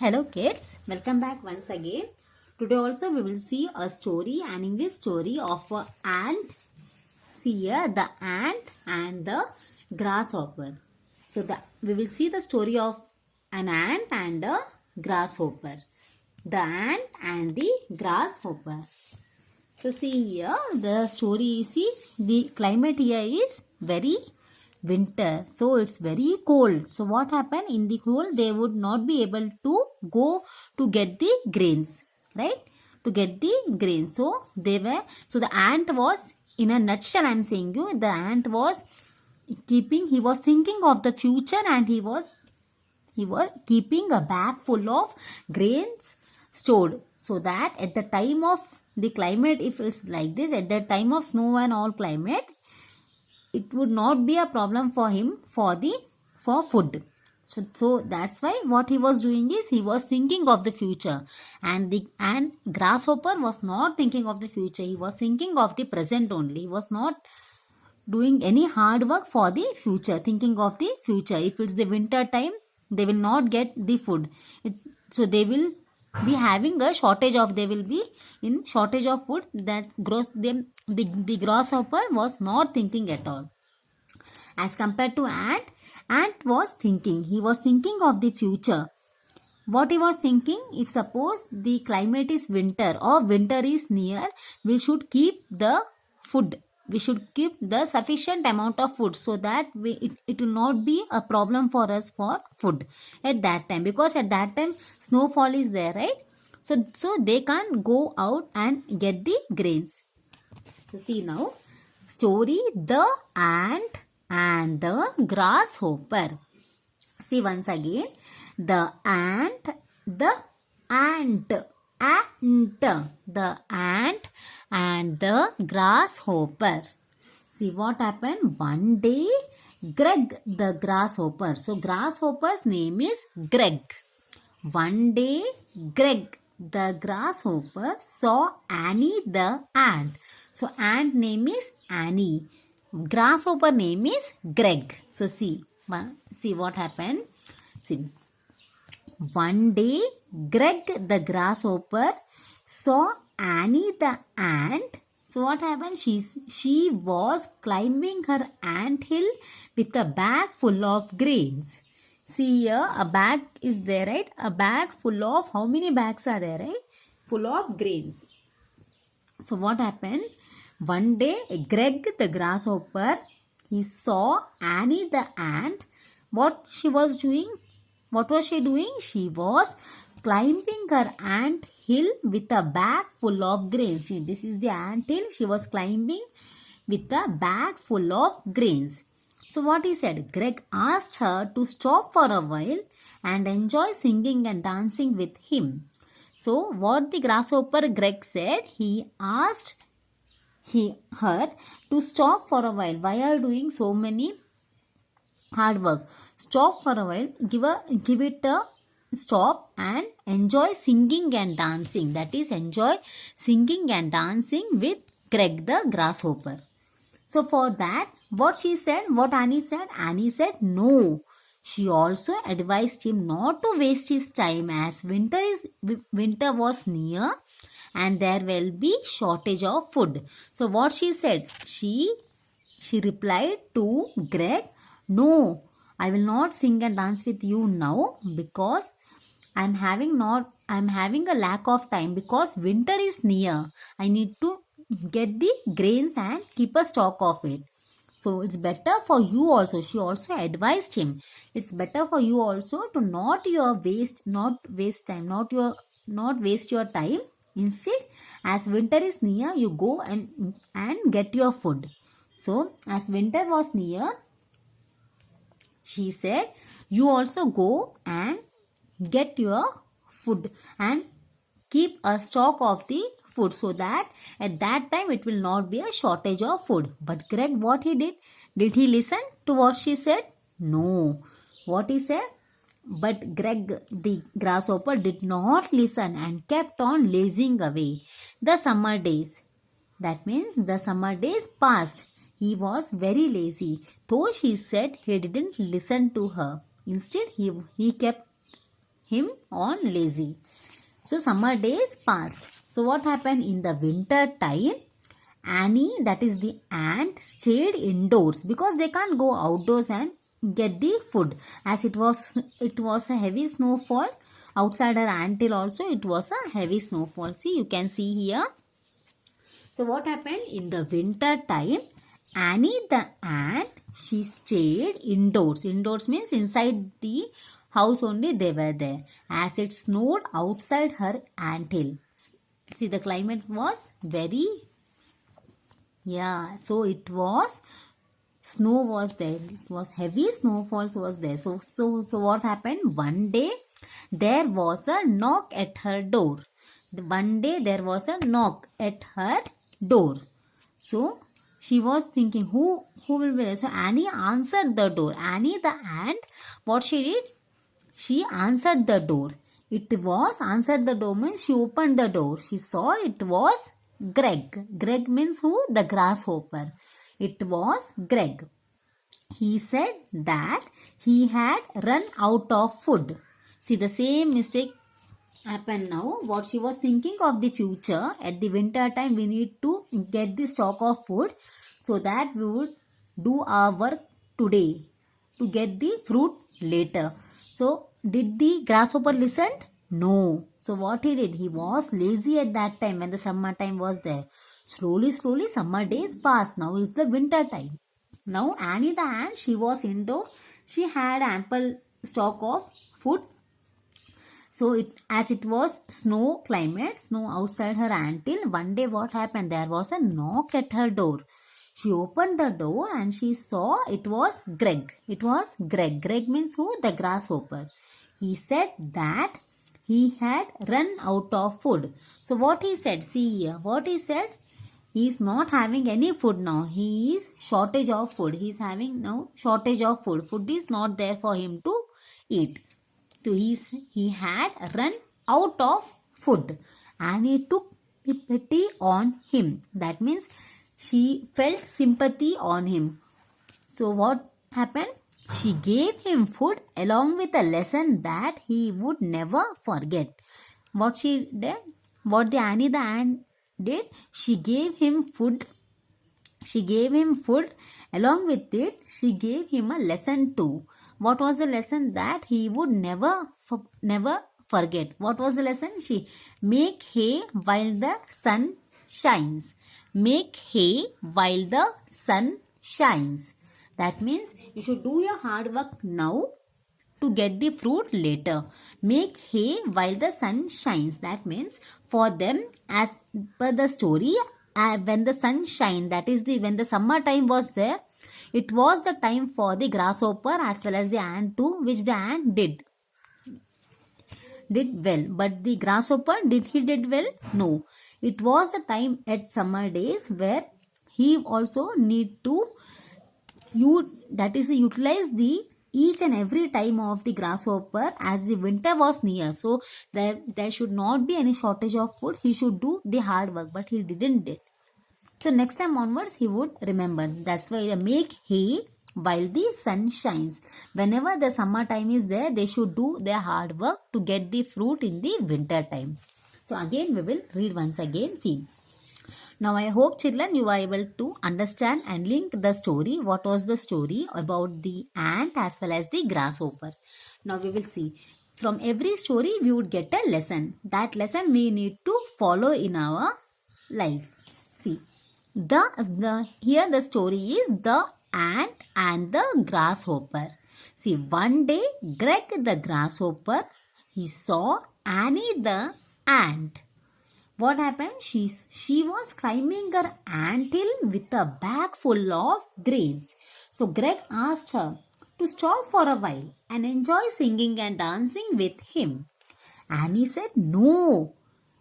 Hello kids, welcome back once again. Today also we will see a story, an English story of an ant. See here the ant and the grasshopper. So we will see the story of an ant and a grasshopper. The ant and the grasshopper. So see here the story, see the climate here is very winter, so it's very cold. So what happened in the cold, they would not be able to go to get the grains, right? To get the grains. So the ant was, in a nutshell I'm saying you, the ant was he was thinking of the future, and he was keeping a bag full of grains stored, so that at the time of the climate, if it's like this, at the time of snow and all climate, it would not be a problem for him for food. So that's why what he was doing is he was thinking of the future, and grasshopper was not thinking of the future. He was thinking of the present only. He was not doing any hard work for the future, thinking of the future. If it's the winter time, they will not get the food. So they will be having a shortage of, they will be in shortage of food. The grasshopper was not thinking at all. As compared to ant was thinking. He was thinking of the future. What he was thinking, if suppose the climate is winter or winter is near, we should keep the food. We should keep the sufficient amount of food, so that it will not be a problem for us for food at that time, because at that time snowfall is there, right? So they can't go out and get the grains. So see now, story the ant and the grasshopper. See once again, the ant, the ant and the grasshopper. See what happened. One day, Greg the grasshopper. So grasshopper's name is Greg. One day, Greg the grasshopper saw Annie the ant. So ant name is Annie. Grasshopper name is Greg. So see what happened. See, one day Greg the grasshopper saw Annie the ant. So what happened? She was climbing her ant hill with a bag full of grains. See here, a bag is there, right? A bag full of, how many bags are there, right? Full of grains. So what happened? One day, Greg the grasshopper, he saw Annie the ant. What she was doing? What was she doing? She was climbing her ant hill with a bag full of grains. See, this is the ant hill. She was climbing with a bag full of grains. So what he said? Greg asked her to stop for a while and enjoy singing and dancing with him. So what the grasshopper Greg said, he asked her to stop for a while. Why are you doing so many hard work? Stop for a while, give it a stop and enjoy singing and dancing. That is, enjoy singing and dancing with Greg the grasshopper. So for that, what Annie said no. She also advised him not to waste his time, as winter was near and there will be shortage of food. So what she said? She replied to Greg, no, I will not sing and dance with you now, because I'm having a lack of time, because winter is near. I need to get the grains and keep a stock of it. So it's better for you also. She also advised him. It's better for you also to not waste your time. Instead, as winter is near, you go and get your food. So as winter was near, she said, you also go and get your food and keep a stock of the food, so that at that time it will not be a shortage of food. But Greg, what he did? Did he listen to what she said? No. What he said? But Greg the grasshopper did not listen and kept on lazing away. The summer days. That means the summer days passed. He was very lazy. Though she said he didn't listen to her. Instead, he kept him on lazy. So summer days passed. So what happened in the winter time? Annie, that is the ant, stayed indoors because they can't go outdoors and get the food, as it was a heavy snowfall outside her ant hill. Also it was a heavy snowfall. See, you can see here. So what happened in the winter time? Annie the ant, she stayed indoors. Indoors means inside the house only they were there, as it snowed outside her ant hill. See, the climate was very, so it was, snow was there. It was heavy snowfalls was there. So what happened? One day there was a knock at her door. One day there was a knock at her door. So she was thinking, who will be there? So Annie answered the door. Annie the ant, what she did? She answered the door. It was answered the door means she opened the door. She saw it was Greg. Greg means who? The grasshopper. It was Greg. He said that he had run out of food. See, the same mistake happened now. What she was thinking of the future, at the winter time we need to get the stock of food so that we would do our work today to get the fruit later. So did the grasshopper listen? No. So what he did? He was lazy at that time when the summer time was there. Slowly summer days passed. Now is the winter time. Now Annie the ant, she was indoor. She had ample stock of food. So as it was snow climate, snow outside her ant hill, one day what happened? There was a knock at her door. She opened the door and she saw it was Greg. It was Greg. Greg means who? The grasshopper. He said that he had run out of food. So what he said? See here. What he said? He is not having any food now. He is shortage of food. He is having now shortage of food. Food is not there for him to eat. So he had run out of food, and he took pity on him. That means she felt sympathy on him. So what happened? She gave him food along with a lesson that he would never forget. What she did? What the Annie the ant did? She gave him food. She gave him food. Along with it, she gave him a lesson too. What was the lesson? That he would never forget. What was the lesson? She make hay while the sun shines. Make hay while the sun shines. That means you should do your hard work now to get the fruit later. Make hay while the sun shines. That means for them, as per the story, when the sun shine, that is when the summer time was there, it was the time for the grasshopper as well as the ant too, which the ant did well. But the grasshopper, did well? No. It was the time at summer days where he also need to utilize the each and every time of the grasshopper, as the winter was near. So there should not be any shortage of food. He should do the hard work, but he didn't did. So next time onwards he would remember. That's why they make hay while the sun shines. Whenever the summer time is there, they should do their hard work to get the fruit in the winter time. So again we will read once again. See. Now I hope children you are able to understand and link the story. What was the story about the ant as well as the grasshopper? Now we will see. From every story we would get a lesson. That lesson we need to follow in our life. See. Here the story is the ant and the grasshopper. See, one day Greg the grasshopper, he saw Annie the ant. What happened? She was climbing her anthill with a bag full of grains. So Greg asked her to stop for a while and enjoy singing and dancing with him. Annie said no.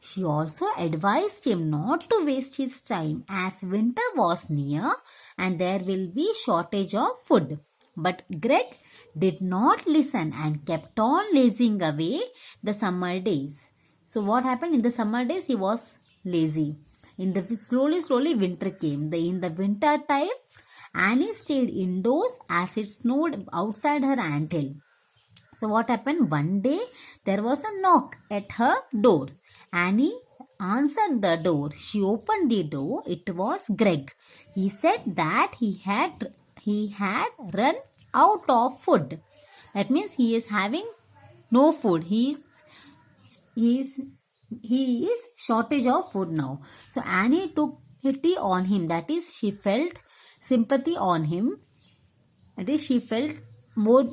She also advised him not to waste his time, as winter was near and there will be shortage of food. But Greg did not listen and kept on lazing away the summer days. So what happened? In the summer days he was lazy. In the slowly winter came. In the winter time, Annie stayed indoors as it snowed outside her anthill. So what happened? One day there was a knock at her door. Annie answered the door. She opened the door. It was Greg. He said that he had run out of food. That means he is having no food. He is shortage of food now. So Annie took pity on him. That is, she felt sympathy on him. That is, she felt more.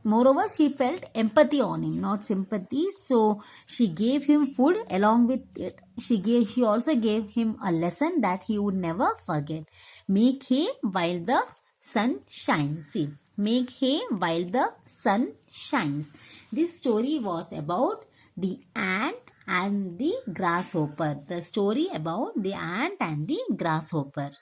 Moreover, she felt empathy on him, not sympathy. So she gave him food. Along with it, she also gave him a lesson that he would never forget. Make hay while the sun shines. See, make hay while the sun shines. This story was about the ant and the grasshopper. The story about the ant and the grasshopper.